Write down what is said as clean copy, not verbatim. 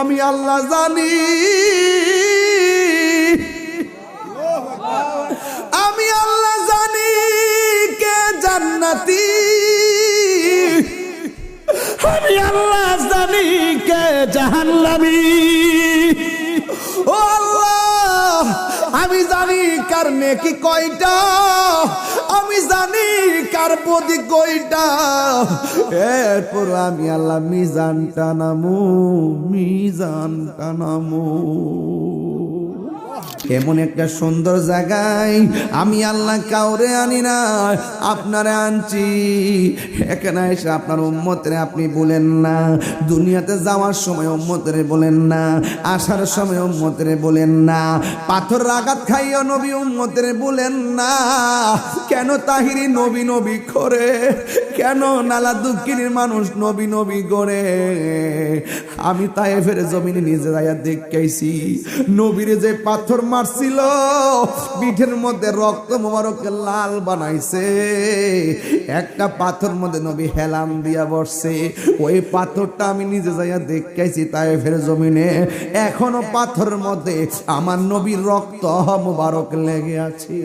আমি আল্লাহ জানি, আমি আল্লাহ জানি কে জান্নাতি, আমি আল্লাহ জানি কে জাহান্নামী। ও আল্লাহ, আমি জানি কার নেকি কয়টা, আমি জানি কার বদি কয়টা। এরপর আমি আল্লাহ মিজান টানামু, মিজান টানামু। এমন একটা সুন্দর জায়গায় আমি আল্লাহ কাউরে আনি না, আপনারে আনছি। এখানে এসে আপনার উম্মতরে আপনি বলেন না, দুনিয়াতে যাওয়ার সময় উম্মতরে বলেন না, আসার সময় উম্মতরে বলেন না, পাথর আঘাত খাইও নবী উম্মতরে বলেন না। কেন তাহিরি নবী নবী করে, কেন নালা দুঃখিনীর মানুষ নবী নবী করে? আমি তায়েফের জমিনে নিজে যাইয়া দেখেছি, নবীরে যে পাথর মারছিল পিঠের মধ্যে রক্ত মোবারকে লাল বানাইছে। একটা পাথর মধ্যে নবী হেলান দিয়া বসছে, ওই পাথরটা আমি নিজে যাইয়া দেখেছি তায়েফের জমিনে। এখনো পাথরের মধ্যে আমার নবীর রক্ত মোবারক লেগে আছে।